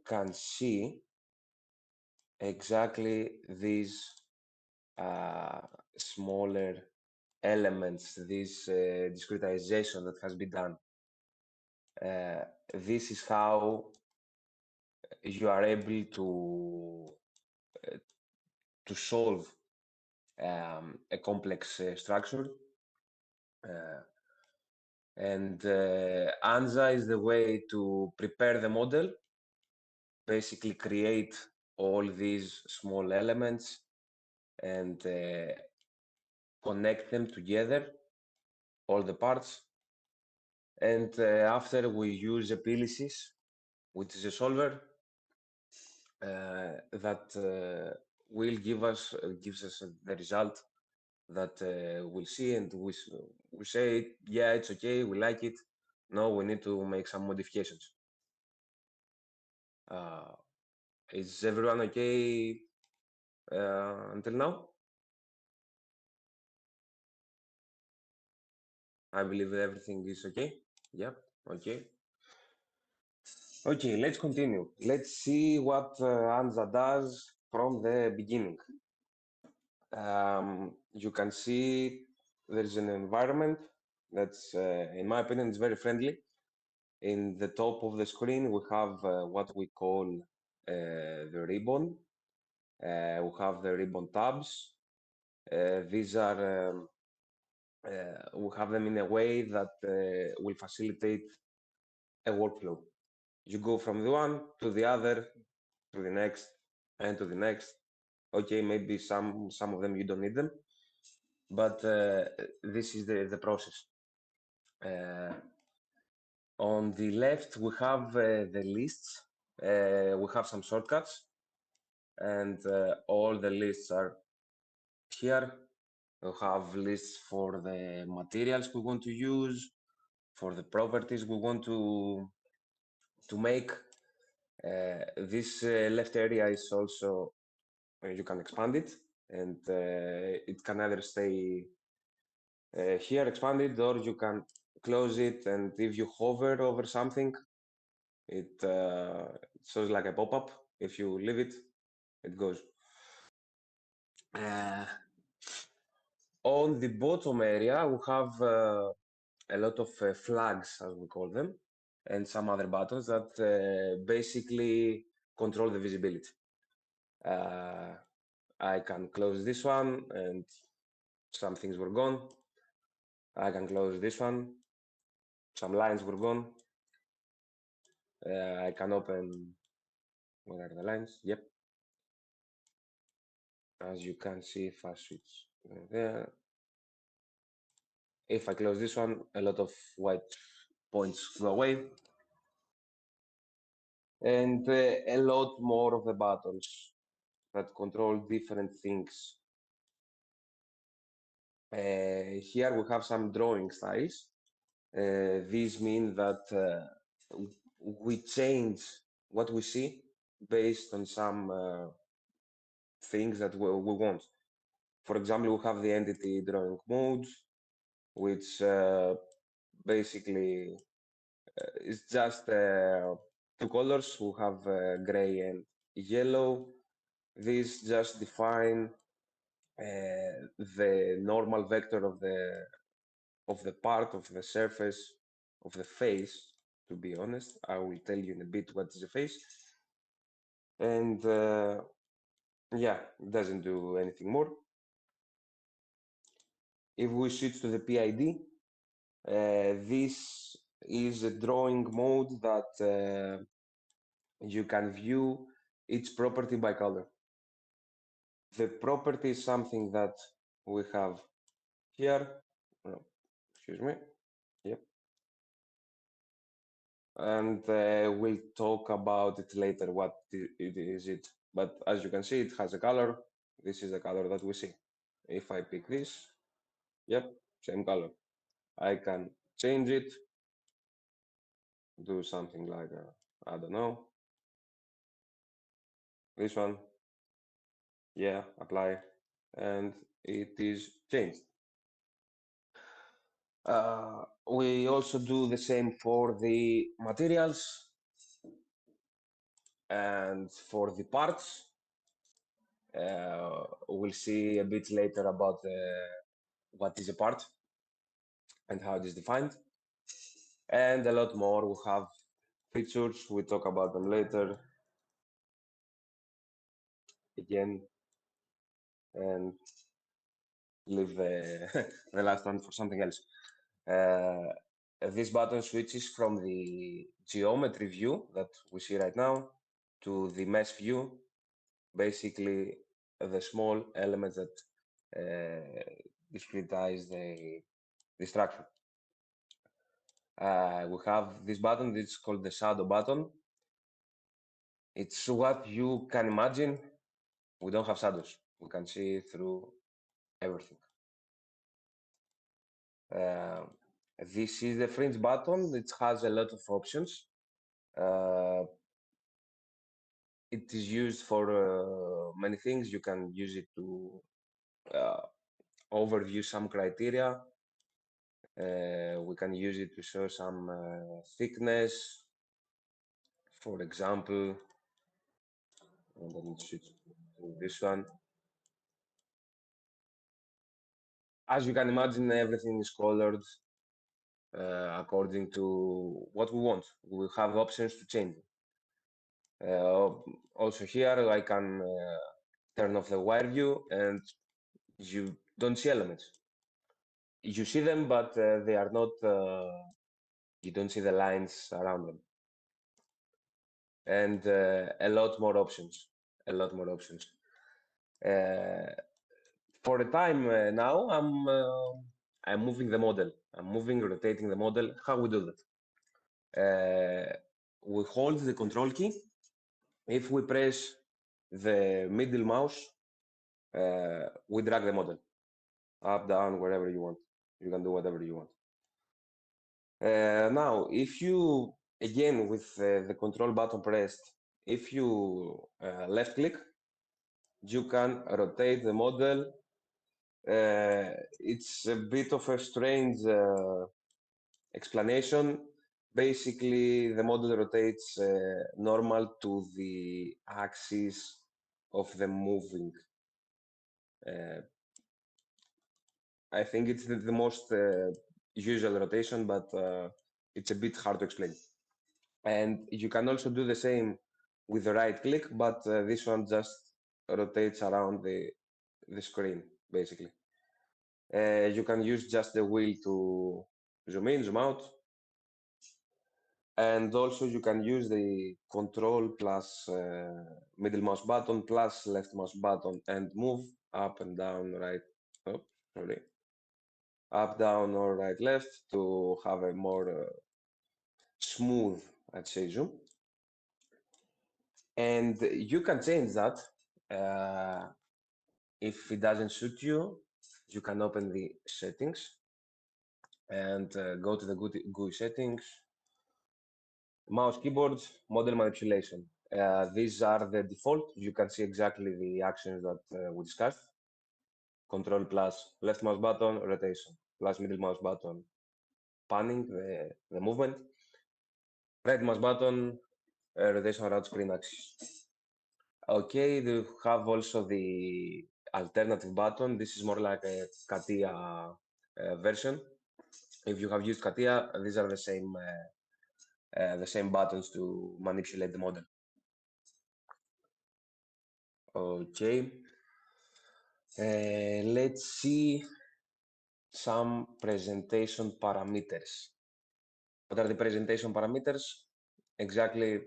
can see exactly these smaller elements, this discretization that has been done. This is how you are able to solve a complex structure. And ANSA is the way to prepare the model, basically create all these small elements and connect them together, all the parts. And after we use a PLCs, which is a solver that will gives us the result that we'll see, and we say, yeah, it's okay, we like it. No, we need to make some modifications. Is everyone okay until now? I believe everything is okay. Yep, okay. Okay, let's continue. Let's see what ANSA does from the beginning. You can see there's an environment that's, in my opinion, is very friendly. In the top of the screen, we have what we call the ribbon. We have the ribbon tabs. These are, we have them in a way that will facilitate a workflow. You go from the one to the other, to the next, and to the next. Okay, maybe some of them you don't need them, but this is the process. On the left, we have the lists. We have some shortcuts, and all the lists are here. We have lists for the materials we want to use, for the properties we want to make. This left area is also, you can expand it, and it can either stay here expanded, or you can close it, and if you hover over something, it shows like a pop-up. If you leave it, it goes. On the bottom area, we have a lot of flags, as we call them, and some other buttons that basically control the visibility. I can close this one, and some things were gone. I can close this one, some lines were gone. I can open, where are the lines? Yep. As you can see, if I switch there, if I close this one, a lot of white points go away. And a lot more of the buttons that control different things. Here we have some drawing styles. These mean that we change what we see based on some things that we want. For example, we have the entity drawing modes, which basically is just two colors. We have gray and yellow. These just define the normal vector of the part of the surface of the face. To be honest, I will tell you in a bit what is a face. And yeah, it doesn't do anything more. If we switch to the PID, this is a drawing mode that you can view each property by color. The property is something that we have here. Oh, excuse me. Yep. And we'll talk about it later, what it is. But as you can see, it has a color. This is the color that we see. If I pick this, yep, same color. I can change it, do something like, I don't know, this one. Yeah, apply, and it is changed. We also do the same for the materials. And for the parts, we'll see a bit later about what is a part and how it is defined, and a lot more. We have features, we talk about them later again, and leave the last one for something else. Uh, this button switches from the geometry view that we see right now to the mesh view, basically the small elements that discretize the structure. We have this button, this is called the shadow button. It's what you can imagine. We don't have shadows. We can see through everything. Uh, this is the fringe button. It has a lot of options. It is used for many things. You can use it to overview some criteria. We can use it to show some thickness, for example, and then switch to this one. As you can imagine, everything is colored according to what we want. We have options to change. Also here, I can turn off the wire view and you don't see elements. You see them, but they are not, you don't see the lines around them. And a lot more options, a lot more options. For a time now, I'm moving the model. I'm moving, rotating the model. How we do that? We hold the control key. If we press the middle mouse, we drag the model up, down, wherever you want. You can do whatever you want. Now, if you, again, with the control button pressed, if you left click, you can rotate the model. It's a bit of a strange explanation. Basically, the model rotates normal to the axis of the moving. I think it's the most usual rotation, but it's a bit hard to explain. And you can also do the same with the right click, but this one just rotates around the screen, basically. You can use just the wheel to zoom in, zoom out. And also you can use the control plus middle mouse button plus left mouse button and move up and down, right, oh, sorry, up, down, or right, left to have a more smooth, I'd say, zoom. And you can change that. If it doesn't suit you, you can open the settings and go to the GUI settings, mouse keyboard, model manipulation. These are the default. You can see exactly the actions that we discussed. Control plus left mouse button, rotation, plus middle mouse button, panning, the movement. Right mouse button, rotation around screen axis. Okay, they have also the alternative button. This is more like a CATIA version. If you have used CATIA, these are the same buttons to manipulate the model. Okay, let's see some presentation parameters. What are the presentation parameters? Exactly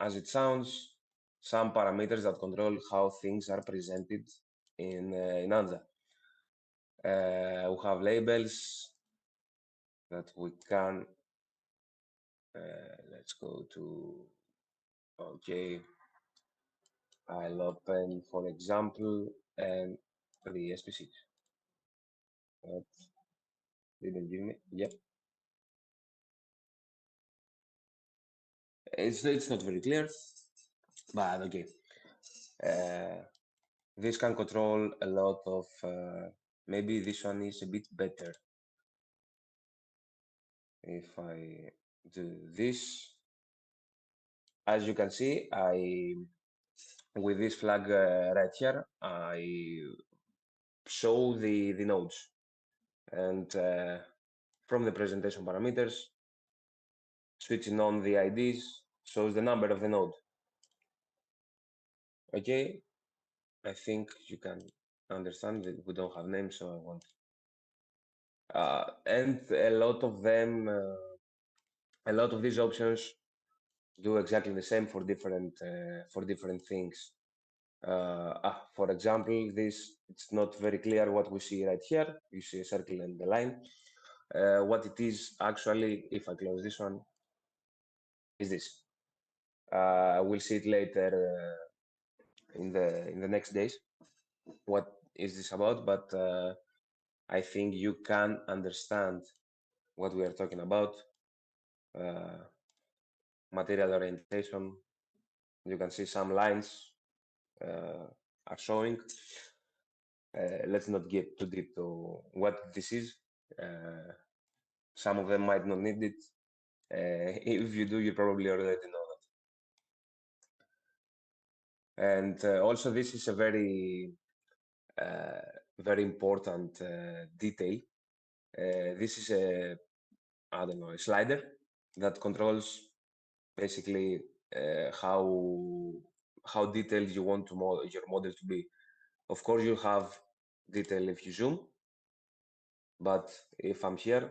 as it sounds, some parameters that control how things are presented in ANSA. We have labels that we can, let's go to, okay, I'll open, for example, and the SPC. Didn't give me, yep. It's not very clear, but okay. This can control a lot of, maybe this one is a bit better. If I do this, As you can see, with this flag right here, I show the nodes, and from the presentation parameters, switching on the IDs shows the number of the node. Okay, I think you can understand that we don't have names, so I want. And a lot of them, a lot of these options do exactly the same for different things. For example, this, it's not very clear what we see right here. You see a circle and the line. What it is actually, if I close this one, is this. We'll see it later in the next days. What is this about? But I think you can understand what we are talking about. Material orientation. You can see some lines are showing. Let's not get too deep to what this is. Some of them might not need it. If you do, you probably already know that. And also, this is a very important detail. This is I don't know, a slider that controls basically how detailed you want your model to be. Of course, you have detail if you zoom, but if I'm here,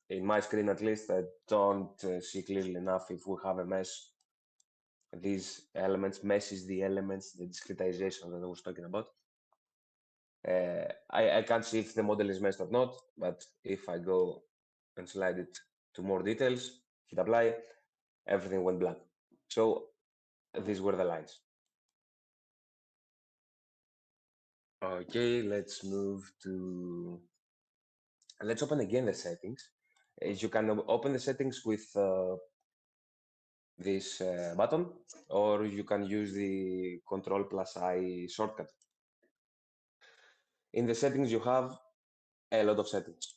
in my screen at least, I don't see clearly enough if we have a mesh. These elements, mesh is the elements, the discretization that I was talking about. I can't see if the model is meshed or not, but if I go and slide it to more details, hit apply, everything went black. So these were the lines. Okay, let's open again the settings. You can open the settings with this button, or you can use the Control plus I shortcut. In the settings, you have a lot of settings.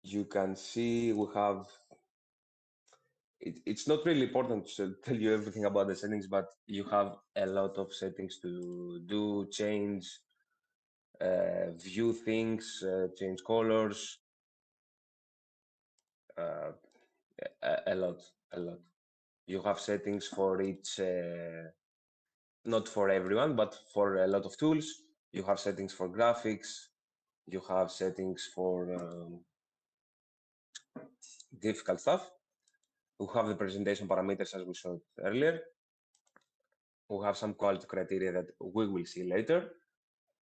You can see we have, it's not really important to tell you everything about the settings, but you have a lot of settings to do, change, view things, change colors, a lot. You have settings for each, not for everyone, but for a lot of tools. You have settings for graphics. You have settings for difficult stuff. We have the presentation parameters as we showed earlier. We have some quality criteria that we will see later.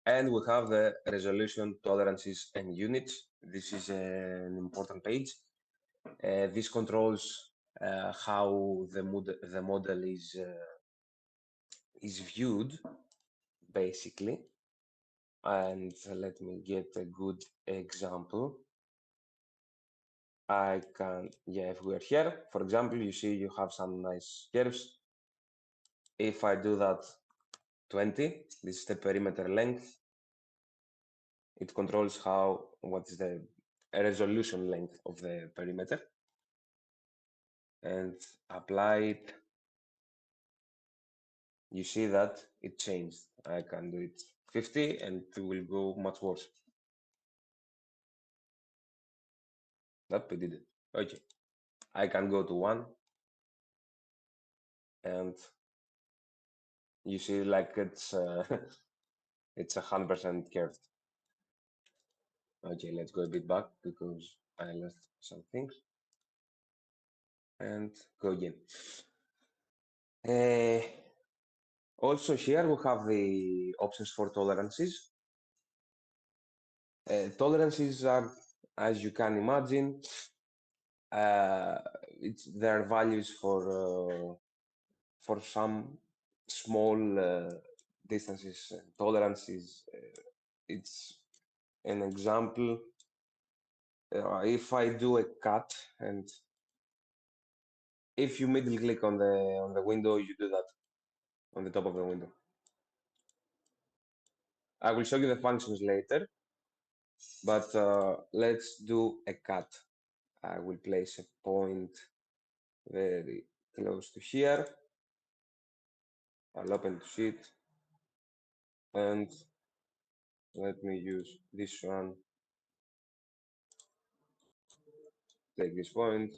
And we have the resolution, tolerances, and units. This is an important page. This controls how the model is viewed, basically. And let me get a good example. If we're here, for example, you see you have some nice curves. If I do that 20, this is the perimeter length. It controls what is the resolution length of the perimeter. And apply it. You see that it changed. I can do it 50 and it will go much worse. That we did it. Okay. I can go to 1 and you see like it's it's 100% curved. Okay, let's go a bit back because I lost some things and go again. Also here we have the options for tolerances. Tolerances are, as you can imagine, there are values for some small distances, tolerances. It's an example. If I do a cut, and if you middle click on the window, you do that on the top of the window. I will show you the functions later, but let's do a cut. I will place a point very close to here. I'll open the sheet and let me use this one. Take this point,